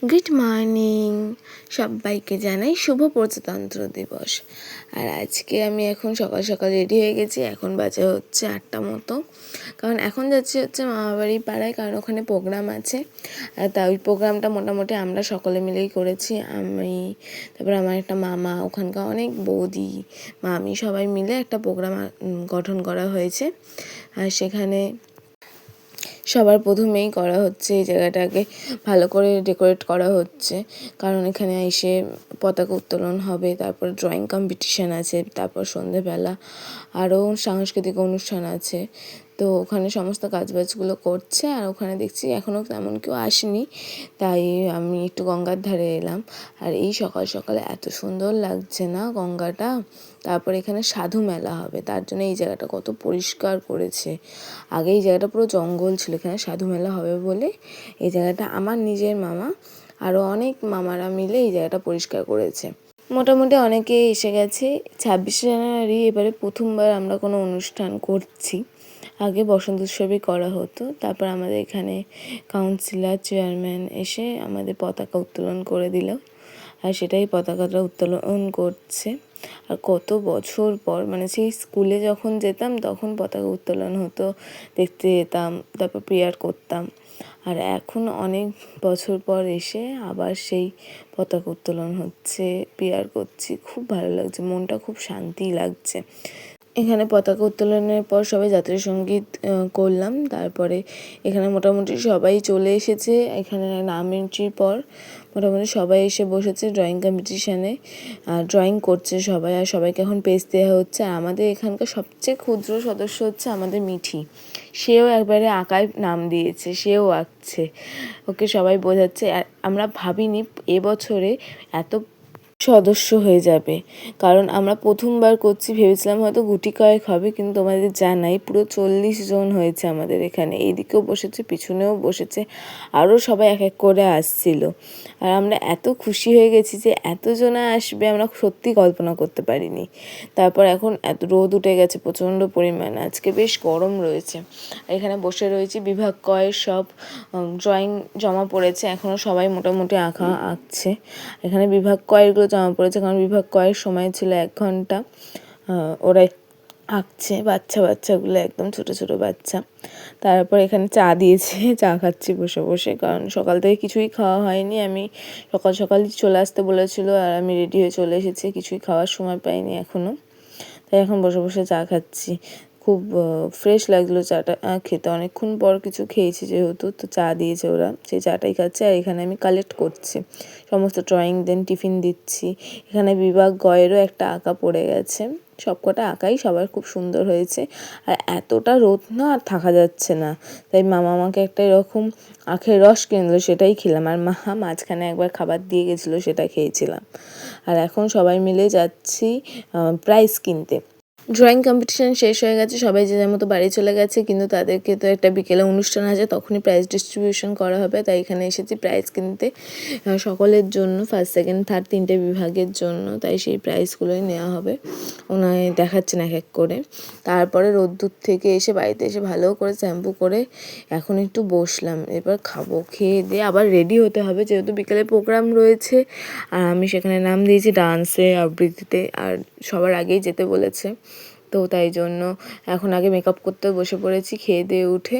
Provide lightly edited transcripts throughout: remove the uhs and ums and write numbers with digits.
Good morning, সবাইকে জানাই শুভ প্রজাতন্ত্র দিবস। আর আজকে আমি এখন সকাল সকাল রেডি হয়ে গেছি। এখন বাজে হচ্ছে 8টা মতো, কারণ এখন যাচ্ছি হচ্ছে মামাবাড়ি পাড়ায়, কারণ ওখানে প্রোগ্রাম আছে। আর তা ওই প্রোগ্রামটা মোটামুটি আমরা সকলে মিলেই করেছি। আমি, তারপর আমার একটা মামা, ওখানকার অনেক বৌদি, মামি সবাই মিলে একটা প্রোগ্রাম গঠন করা হয়েছে। আর সেখানে সবার প্রথমেই করা হচ্ছে এই জায়গাটাকে ভালো করে ডেকোরেট করা হচ্ছে, কারণ এখানে এসে পতাকা উত্তোলন হবে, তারপর ড্রয়িং কম্পিটিশান আছে, তারপর সন্ধেবেলা আরও সাংস্কৃতিক অনুষ্ঠান আছে। তো ওখানে সমস্ত কাজবাজগুলো করছে। আর ওখানে দেখছি এখনও তেমন কেউ আসেনি, তাই আমি একটু গঙ্গার ধারে এলাম। আর এই সকাল সকালে এত সুন্দর লাগছে না গঙ্গাটা। তারপর এখানে সাধু মেলা হবে, তার জন্য এই জায়গাটা কত পরিষ্কার করেছে। আগে এই জায়গাটা পুরো জঙ্গল ছিল, এখানে সাধু মেলা হবে বলে এই জায়গাটা আমার নিজের মামা আরও অনেক মামারা মিলে এই জায়গাটা পরিষ্কার করেছে। মোটামুটি অনেকে এসে গেছে। 26শে জানুয়ারি এবারে প্রথমবার আমরা কোনো অনুষ্ঠান করছি। আগে বসন্ত উৎসবই করা হতো। তারপর আমাদের এখানে কাউন্সিলর, চেয়ারম্যান এসে আমাদের পতাকা উত্তোলন করে দিল, আর সেটাই পতাকাটা উত্তোলন করছে। আর কত বছর পর, মানে সেই স্কুলে যখন যেতাম তখন পতাকা উত্তোলন হতো, দেখতে যেতাম, তারপর প্রেয়ার করতাম। আর এখন অনেক বছর পর এসে আবার সেই পতাকা উত্তোলন হচ্ছে, প্রেয়ার করছি, খুব ভালো লাগছে, মনটা খুব শান্তি লাগছে। এখানে পতাকা উত্তোলনের পর সবাই জাতীয় সঙ্গীত করলাম। তারপরে এখানে মোটামুটি সবাই চলে এসেছে। এখানে নাম এন্ট্রির পর মোটামুটি সবাই এসে বসেছে ড্রয়িং কম্পিটিশানে, ড্রয়িং করছে সবাই। আর সবাইকে এখন পেজ দেওয়া হচ্ছে। আর আমাদের এখানকার সবচেয়ে ক্ষুদ্র সদস্য হচ্ছে আমাদের মিঠি, সেও একবারে আঁকায় নাম দিয়েছে, সেও আঁকছে, ওকে সবাই বোঝাচ্ছে। আর আমরা ভাবিনি এবছরে এত সদস্য হয়ে যাবে, কারণ আমরা প্রথমবার করছি, ভেবেছিলাম হয়তো গুটি কয়েক হবে, কিন্তু তোমাদের জানাই পুরো 40 জন হয়েছে আমাদের এখানে। এইদিকেও বসেছে, পিছনেও বসেছে, আরও সবাই এক এক করে আসছিল। আর আমরা এত খুশি হয়ে গেছি যে এতজনা আসবে আমরা সত্যি কল্পনা করতে পারিনি। তারপর এখন এত রোদ উঠে গেছে প্রচণ্ড পরিমাণ, আজকে বেশ গরম রয়েছে। এখানে বসে রয়েছি, বিভাগ কয়ের সব ড্রয়িং জমা পড়েছে, এখনও সবাই মোটামুটি আঁকছে। এখানে বিভাগ কয়েরগুলো জমা পড়েছে, কারণ বিভাগ কয়ের সময় ছিল 1 ঘন্টা। ওরাই আঁকছে, বাচ্চাগুলো একদম ছোট ছোট বাচ্চা। তারপর এখানে চা দিয়েছে, চা খাচ্ছি বসে বসে, কারণ সকাল থেকে কিছুই খাওয়া হয়নি। আমি সকাল সকালই চলে আসতে বলেছিল, আর আমি রেডি হয়ে চলে এসেছি, কিছুই খাওয়ার সময় পাইনি এখনও, তাই এখন বসে বসে চা খাচ্ছি। খুব ফ্রেশ লাগছিলো চাটা খেতে, অনেকক্ষণ পর কিছু খেয়েছি যেহেতু, তো চা দিয়েছে ওরা, সেই চাটাই খাচ্ছে। আর এখানে আমি কালেক্ট করছি সমস্ত ড্রয়িং, দেন টিফিন দিচ্ছি। এখানে বিভাগ গয়েরও একটা আঁকা পড়ে গেছে, সবকটা আঁকাই সবার খুব সুন্দর হয়েছে। আর এতটা রোদ না, আর থাকা যাচ্ছে না, তাই মামা আমাকে একটা এরকম আখের রস কিনে দিল, সেটাই খেলাম। আর মা মাঝখানে একবার খাবার দিয়ে গেছিলো, সেটা খেয়েছিলাম। আর এখন সবাই মিলে যাচ্ছি প্রাইজ কিনতে। ড্রয়িং কম্পিটিশান শেষ হয়ে গেছে, সবাই যে যার মতো বাড়ি চলে গেছে, কিন্তু তাদেরকে তো একটা বিকেলে অনুষ্ঠান আছে, তখনই প্রাইজ ডিস্ট্রিবিউশন করা হবে, তাই এখানে এসেছি প্রাইজ কিনতে সকলের জন্য, ফার্স্ট সেকেন্ড থার্ড 3টে বিভাগের জন্য। তাই সেই প্রাইজগুলোই নেওয়া হবে, ওনায় দেখাচ্ছেন এক এক করে। তারপরে রোদ্দুর থেকে এসে বাড়িতে এসে ভালো করে শ্যাম্পু করে এখন একটু বসলাম, এবার খাবো, খেয়ে দিয়ে আবার রেডি হতে হবে, যেহেতু বিকেলে প্রোগ্রাম রয়েছে। আর আমি সেখানে নাম দিয়েছি ডান্সে, আবৃত্তিতে, আর সবার আগেই যেতে বলেছে, তো তাই জন্য এখন আগে মেকআপ করতে বসে পড়েছি। খেয়ে দিয়ে উঠে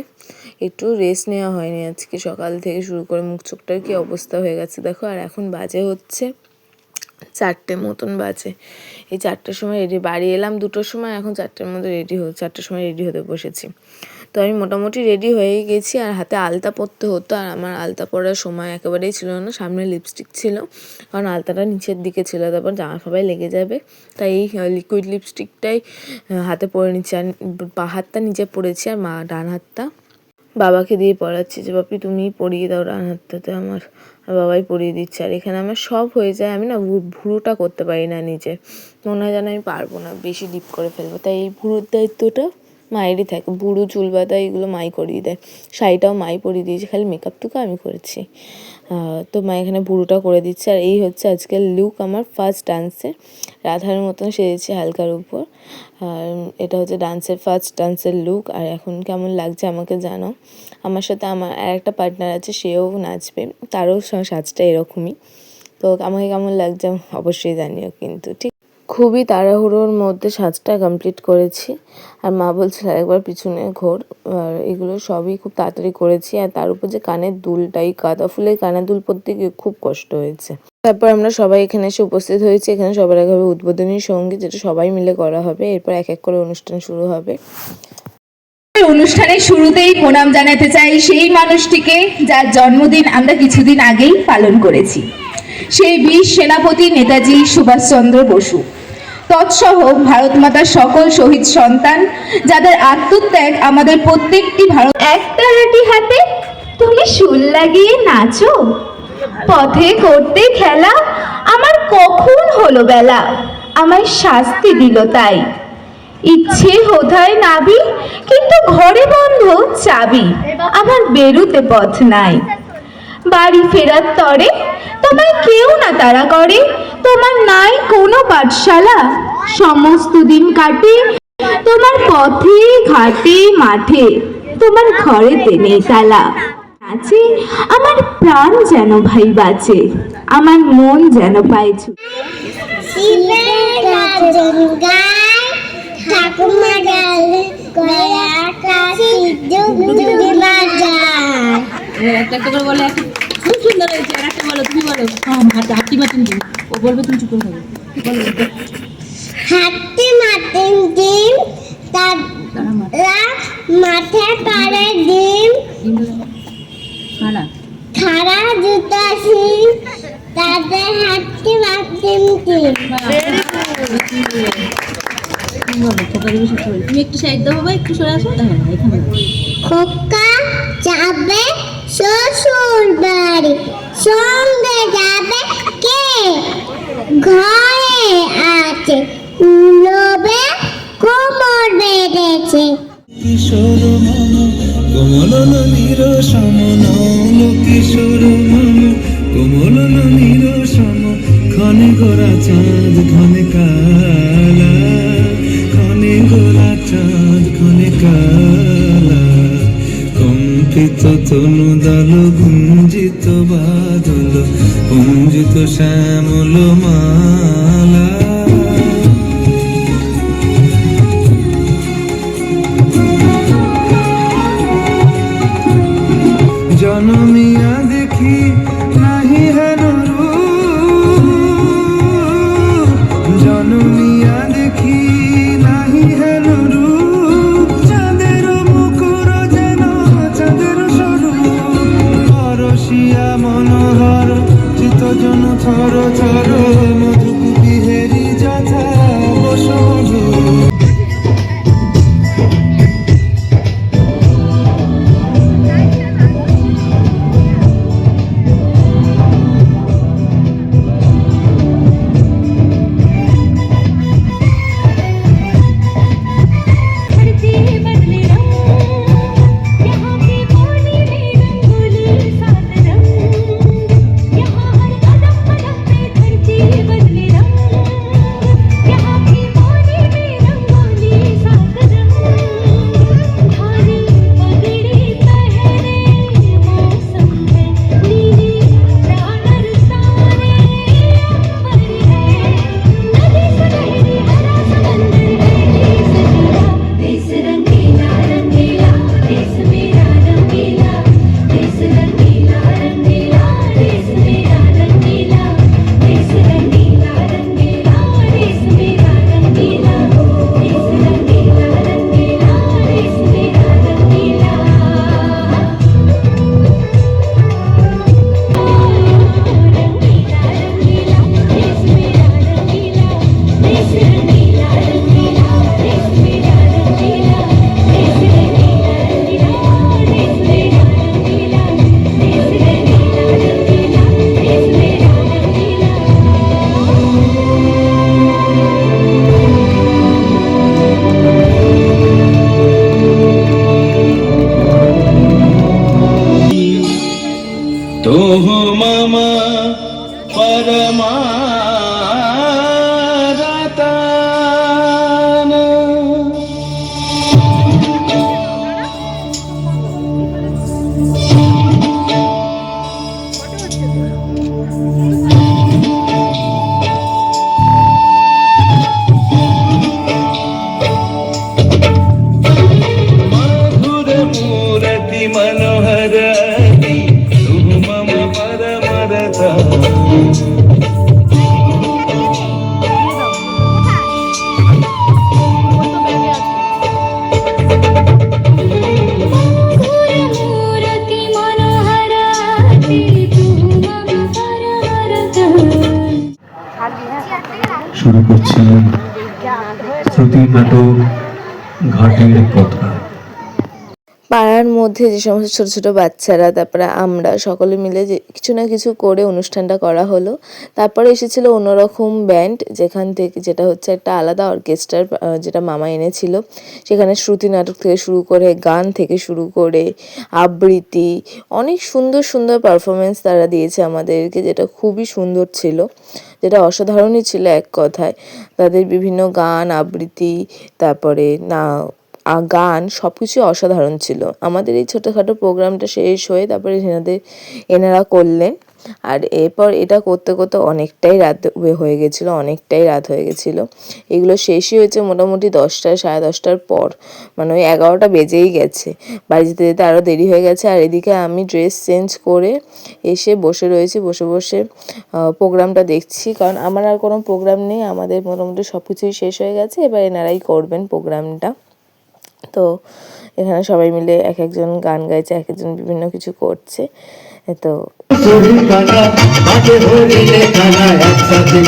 একটু রেস্ট নেওয়া হয়নি আজকে, সকাল থেকে শুরু করে মুখ চোখটার কী অবস্থা হয়ে গেছে দেখো। আর এখন বাজে হচ্ছে 4টে মতন বাজে। এই 4টার সময় বাড়ি এলাম 2টোর সময়, এখন 4টার মধ্যে 4টার সময় রেডি হতে বসেছি। তো আমি মোটামুটি রেডি হয়েই গেছি, আর হাতে আলতা পরতে হতো, আর আমার আলতা পরার সময় একেবারেই ছিল না, সামনে লিপস্টিক ছিল, কারণ আলতাটা নিচের দিকে ছিল, তারপর জামা সবাই লেগে যাবে, তাই এই লিকুইড লিপস্টিকটাই হাতে পরে নিচ্ছি। আর বাঁ হাতটা নিচে পড়েছি, আর ডান হাতটা বাবাকে দিয়ে পড়াচ্ছি, যে বাপি তুমিই পরিয়ে দাও ডান হাতটাতে আমার, আর বাবাই পরিয়ে দিচ্ছে। আর এখানে আমার সব হয়ে যায়, আমি না ভুরুটা করতে পারি না নিজে, মনে হয় যেন আমি পারবো না, বেশি ডিপ করে ফেলবো, তাই এই ভুরুর দায়িত্বটা মায়েরই থাকে, ভুরু চুল বাঁধা এগুলো মাই করিয়ে দেয়। শাড়িটাও মাই পরিয়ে দিয়েছে, খালি মেকআপটুকু আমি করেছি। তো মা এখানে পুরোটা করে দিচ্ছে। আর এই হচ্ছে আজকের লুক আমার ফার্স্ট ডান্সে, রাধার মতন সেজেছি হালকার উপর। আর এটা হচ্ছে ফার্স্ট ডান্সের লুক। আর এখন কেমন লাগছে আমাকে জানাও। আমার সাথে আমার আর একটা পার্টনার আছে, সেও নাচবে, তারও সাজটা এরকমই। তো আমাকে কেমন লাগছে অবশ্যই জানিও কিন্তু, ঠিক। খুবই তাড়াহুড়োর মধ্যে সাজটা কমপ্লিট করেছি। আর মা বলছিল একবার পিছনে ঘোর। আর এগুলো সবই খুব তাড়াতাড়ি করেছি। আর তার উপর যে কানের দুলটাই, গাঁদা ফুলের কানের দুল পরতে গিয়ে খুব কষ্ট হয়েছে। তারপর আমরা সবাই এখানে এসে উপস্থিত হয়েছি। এখানে সবার আগে হবে উদ্বোধনী সঙ্গীত, যেটা সবাই মিলে করা হবে। এরপর এক এক করে অনুষ্ঠান শুরু হবে। অনুষ্ঠানের শুরুতেই প্রণাম জানাতে চাই সেই মানুষটিকে যার জন্মদিন আমরা কিছুদিন আগেই পালন করেছি, সেই বীর সেনাপতি নেতাজি সুভাষচন্দ্র বসু। তৎসহ ভারত মাতার সকল শহীদ সন্তান, যাদের আত্মত্যাগ আমাদের প্রত্যেকটি ভারত। একটা রুটি হাতে তুমি সুর লাগিয়ে নাচো, পথে করতে খেলা, আমার কখন হলো বেলা, আমায় শাস্তি দিল তাই। ইচ্ছে হোথায় নাবি, কিন্তু ঘরে বন্ধ চাবি, আমার বেরুতে পথ নাই। বাড়ি ফেরার তরে তোমায় কেউ না তাড়া করে, তোমার নাই কোনো পাঠশালা, সমস্ত দিন কাটে তোমার পথে ঘাটে মাঠে, তোমার ঘরেতে নেই তালা। আছে আমার প্রাণ যেন ভাই বাঁচে, আমার মন যেন পায় ছুটে। ঠাকুমা গেলে গয়া কাশি যুগ যুগ বাজার। একটা করে বলে, খুব সুন্দর হয়েছে। আর একটা বলো, তুমি বলো। হাঁটি মাটিন ডিম, ও বলবে, তুমি চুপ করে থাকো। হাঁটি মাটিন ডিম, তারা মাঠে পাড়ে ডিম, খাড়া জুতা সিম, তাদের হাঁটি মাটিন ডিম। তুমি একটু সাইড দাও বাবা, একটু সরে আসো। এখানে খোকা যাবে শ্বশুর বাড়ি, সঙ্গে যাবে কে? ঘরে আছে উলবে কোমর বেঁধেছে। কিশোর মন কোমল ননীর সম, নল কিশোর মন কোমল ননীর সম, ক্ষণে গোরা চাঁদ ক্ষণে কালা, ক্ষণে গোরা চাঁদ ক্ষণে কালা, কম্পিত তনু দল গুঞ্জিত বাদল, গুঞ্জিত শ্যামল মালা। জনমিয়া দেখি নাহি হেন রূপ, জনমিয়া দেখি নাহি হেন রূপ, চাঁদের মুকুর যেন চাঁদের স্বরূপ, পরশিয়া মনোহর চিত্তজন থর থর, মধুকুপি হেরি যথা বসধু। मधुरमूर्ति मनोहरति तु मम परमरता मूर्ति मनोहराति तु मम परमरतः। শুরু করছি শ্রুতি নাটক ঘাটের কথা। পাড়ার মধ্যে যে সমস্ত ছোট ছোট বাচ্চারা, তারপরে আমরা সকলে মিলে যে কিছু না কিছু করে অনুষ্ঠানটা করা হলো। তারপরে এসেছিল অন্যরকম ব্যান্ড, যেখান থেকে যেটা হচ্ছে একটা আলাদা অর্কেস্ট্রার, যেটা মামা এনেছিল। সেখানে শ্রুতি নাটক থেকে শুরু করে গান থেকে শুরু করে আবৃত্তি, অনেক সুন্দর সুন্দর পারফরমেন্স তারা দিয়েছে আমাদেরকে, যেটা খুবই সুন্দর ছিল, যেটা অসাধারণই ছিল এক কথায়। তাদের বিভিন্ন গান, আবৃত্তি, তারপরে গান সব কিছুই অসাধারণ ছিল। আমাদের এই ছোটোখাটো প্রোগ্রামটা শেষ হয়ে তারপরে এনারা করলেন। আর এরপর এটা করতে করতে অনেকটাই রাত হয়ে গেছিলো। এগুলো শেষই হয়েছে মোটামুটি 10টা, 10:30টার পর, মানে ওই 11টা বেজেই গেছে। বাড়ি যেতে যেতে আরও দেরি হয়ে গেছে। আর এদিকে আমি ড্রেস চেঞ্জ করে এসে বসে রয়েছি, বসে প্রোগ্রামটা দেখছি, কারণ আমার আর কোনো প্রোগ্রাম নেই। আমাদের মোটামুটি সব কিছুই শেষ হয়ে গেছে, এবার এনারাই করবেন প্রোগ্রামটা। তো এখানে সবাই মিলে এক একজন গান গাইছে, এক একজন বিভিন্ন কিছু করছে। তো একসাথে